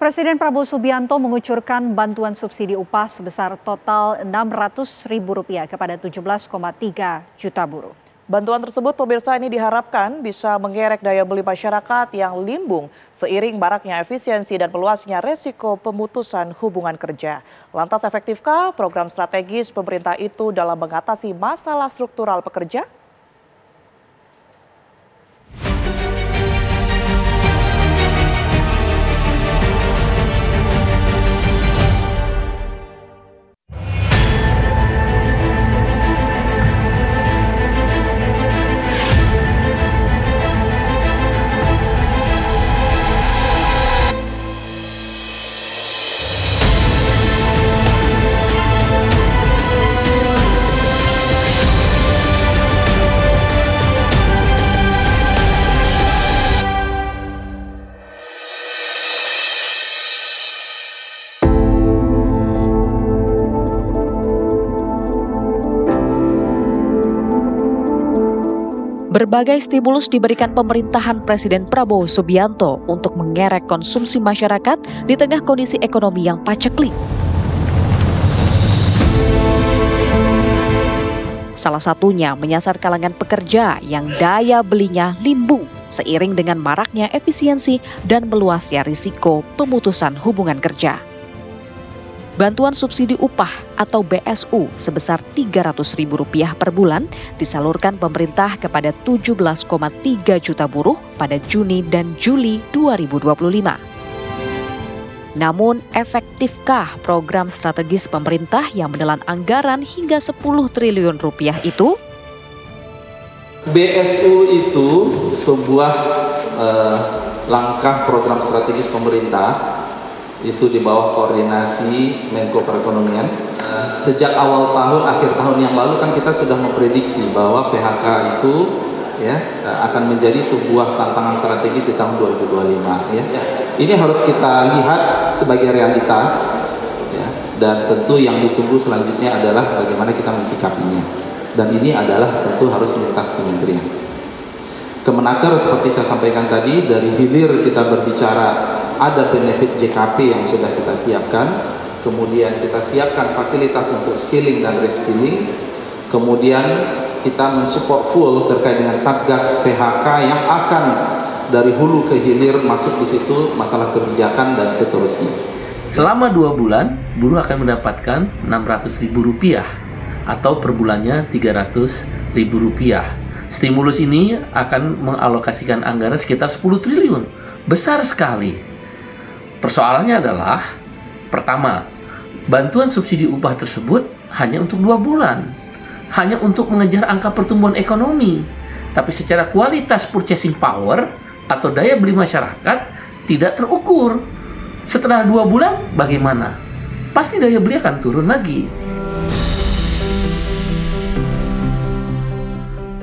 Presiden Prabowo Subianto mengucurkan bantuan subsidi upah sebesar total Rp600.000 kepada 17,3 juta buruh. Bantuan tersebut pemirsa ini diharapkan bisa mengerek daya beli masyarakat yang limbung seiring maraknya efisiensi dan meluasnya resiko pemutusan hubungan kerja. Lantas efektifkah program strategis pemerintah itu dalam mengatasi masalah struktural pekerja? Berbagai stimulus diberikan pemerintahan Presiden Prabowo Subianto untuk mengerek konsumsi masyarakat di tengah kondisi ekonomi yang paceklik. Salah satunya menyasar kalangan pekerja yang daya belinya limbung seiring dengan maraknya efisiensi dan meluasnya risiko pemutusan hubungan kerja. Bantuan subsidi upah atau BSU sebesar Rp300.000 per bulan disalurkan pemerintah kepada 17,3 juta buruh pada Juni dan Juli 2025. Namun, efektifkah program strategis pemerintah yang menelan anggaran hingga Rp10 triliun itu? BSU itu sebuah langkah program strategis pemerintah itu di bawah koordinasi Menko Perekonomian. Sejak awal tahun, akhir tahun yang lalu kan kita sudah memprediksi bahwa PHK itu akan menjadi sebuah tantangan strategis di tahun 2025. Ini harus kita lihat sebagai realitas, dan tentu yang ditunggu selanjutnya adalah bagaimana kita mensikapinya. Dan ini adalah tentu harus lintas kementerian. Kemenaker seperti saya sampaikan tadi, dari hilir kita berbicara ada benefit JKP yang sudah kita siapkan, kemudian kita siapkan fasilitas untuk skilling dan reskilling, kemudian kita mensupport full terkait dengan Satgas PHK yang akan dari hulu ke hilir masuk di situ masalah kebijakan dan seterusnya. Selama 2 bulan, buruh akan mendapatkan Rp600.000 atau per bulannya Rp300.000. Stimulus ini akan mengalokasikan anggaran sekitar 10 triliun, besar sekali. Persoalannya adalah, pertama, bantuan subsidi upah tersebut hanya untuk 2 bulan, hanya untuk mengejar angka pertumbuhan ekonomi, tapi secara kualitas purchasing power atau daya beli masyarakat tidak terukur. Setelah 2 bulan, bagaimana? Pasti daya beli akan turun lagi.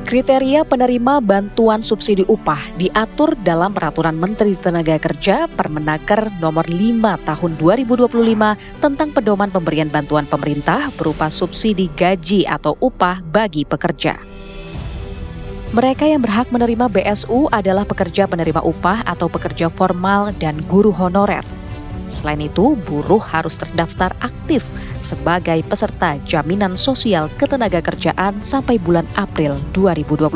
Kriteria penerima bantuan subsidi upah diatur dalam Peraturan Menteri Tenaga Kerja Permenaker Nomor 5 Tahun 2025 tentang pedoman pemberian bantuan pemerintah berupa subsidi gaji atau upah bagi pekerja. Mereka yang berhak menerima BSU adalah pekerja penerima upah atau pekerja formal dan guru honorer. Selain itu, buruh harus terdaftar aktif sebagai peserta jaminan sosial ketenagakerjaan sampai bulan April 2025.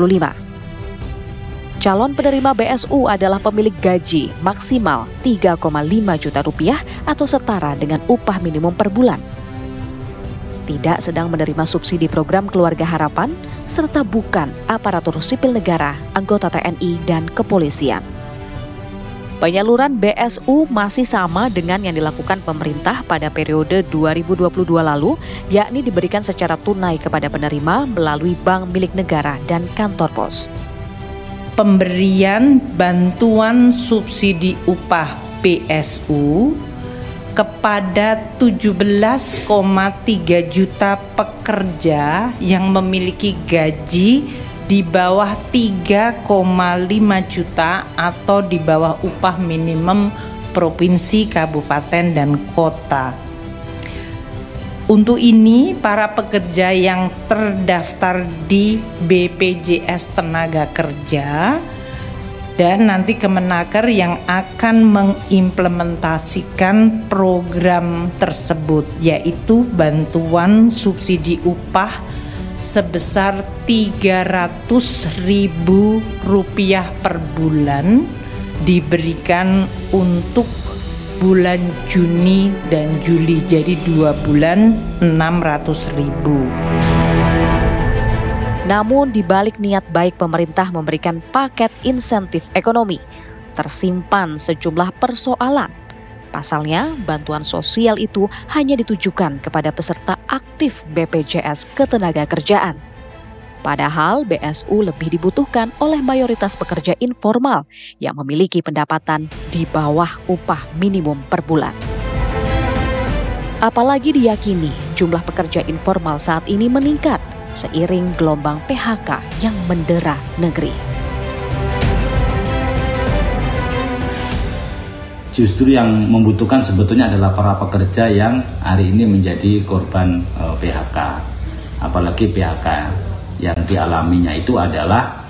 Calon penerima BSU adalah pemilik gaji maksimal Rp3,5 juta atau setara dengan upah minimum per bulan. Tidak sedang menerima subsidi program Keluarga Harapan, serta bukan aparatur sipil negara, anggota TNI, dan kepolisian. Penyaluran BSU masih sama dengan yang dilakukan pemerintah pada periode 2022 lalu, yakni diberikan secara tunai kepada penerima melalui bank milik negara dan kantor pos. Pemberian bantuan subsidi upah BSU kepada 17,3 juta pekerja yang memiliki gaji di bawah 3,5 juta atau di bawah upah minimum provinsi, kabupaten, dan kota. Untuk ini, para pekerja yang terdaftar di BPJS Tenaga Kerja dan nanti Kemenaker yang akan mengimplementasikan program tersebut, yaitu bantuan subsidi upah sebesar Rp300.000 per bulan diberikan untuk bulan Juni dan Juli, jadi 2 bulan 600.000. Namun di balik niat baik pemerintah memberikan paket insentif ekonomi, tersimpan sejumlah persoalan. Pasalnya, bantuan sosial itu hanya ditujukan kepada peserta aktif BPJS Ketenagakerjaan. Padahal BSU lebih dibutuhkan oleh mayoritas pekerja informal yang memiliki pendapatan di bawah upah minimum per bulan. Apalagi diyakini jumlah pekerja informal saat ini meningkat seiring gelombang PHK yang mendera negeri. Justru yang membutuhkan sebetulnya adalah para pekerja yang hari ini menjadi korban PHK. Apalagi PHK yang dialaminya itu adalah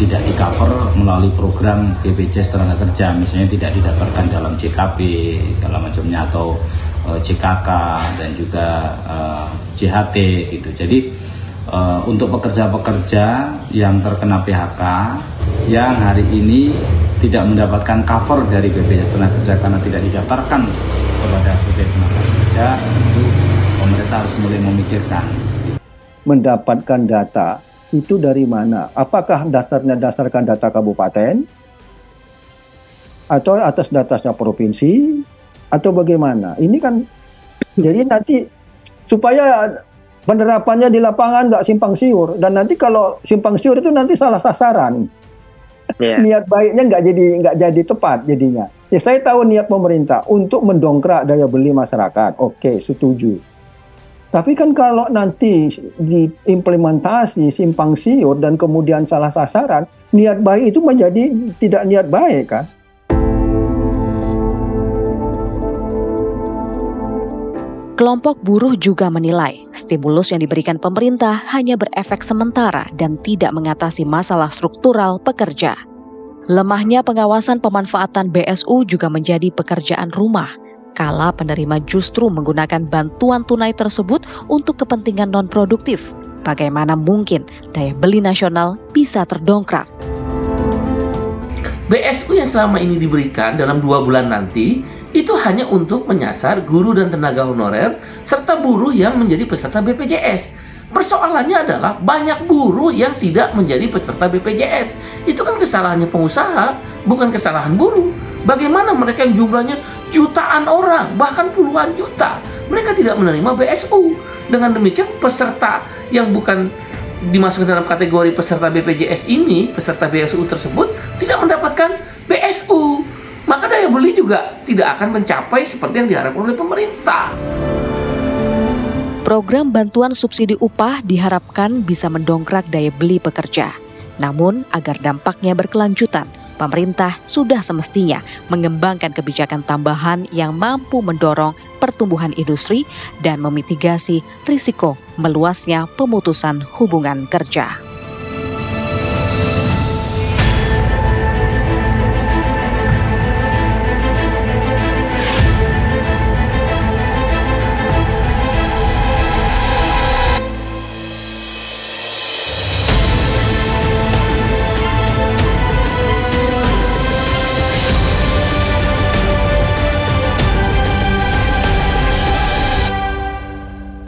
tidak di-cover melalui program BPJS Tenagakerja, misalnya tidak didaftarkan dalam JKP, segala macamnya, atau JKK dan juga JHT gitu. Jadi untuk pekerja-pekerja yang terkena PHK yang hari ini tidak mendapatkan cover dari BPJS Tenagakerja karena tidak didaftarkan kepada BPJS Tenagakerja, tentu pemerintah harus mulai memikirkan. Mendapatkan data itu dari mana? Apakah dasarkan data kabupaten atau atas dasar provinsi atau bagaimana? Ini kan jadi nanti supaya penerapannya di lapangan nggak simpang siur, dan nanti kalau simpang siur itu nanti salah sasaran. Niat baiknya nggak jadi tepat jadinya. Ya, saya tahu niat pemerintah untuk mendongkrak daya beli masyarakat, oke, setuju. Tapi kan kalau nanti diimplementasi simpang siur dan kemudian salah sasaran, niat baik itu menjadi tidak niat baik kan? Kelompok buruh juga menilai stimulus yang diberikan pemerintah hanya berefek sementara dan tidak mengatasi masalah struktural pekerja. Lemahnya pengawasan pemanfaatan BSU juga menjadi pekerjaan rumah, kala penerima justru menggunakan bantuan tunai tersebut untuk kepentingan non-produktif. Bagaimana mungkin daya beli nasional bisa terdongkrak? BSU yang selama ini diberikan dalam 2 bulan nanti itu hanya untuk menyasar guru dan tenaga honorer serta buruh yang menjadi peserta BPJS. Persoalannya adalah banyak buruh yang tidak menjadi peserta BPJS. Itu kan kesalahannya pengusaha, bukan kesalahan buruh. Bagaimana mereka yang jumlahnya jutaan orang, bahkan puluhan juta, mereka tidak menerima BSU. Dengan demikian peserta yang bukan dimasukkan dalam kategori peserta BPJS ini, peserta BSU tersebut tidak mendapatkan BSU. Maka daya beli juga tidak akan mencapai seperti yang diharapkan oleh pemerintah. Program bantuan subsidi upah diharapkan bisa mendongkrak daya beli pekerja. Namun, agar dampaknya berkelanjutan, pemerintah sudah semestinya mengembangkan kebijakan tambahan yang mampu mendorong pertumbuhan industri dan memitigasi risiko meluasnya pemutusan hubungan kerja.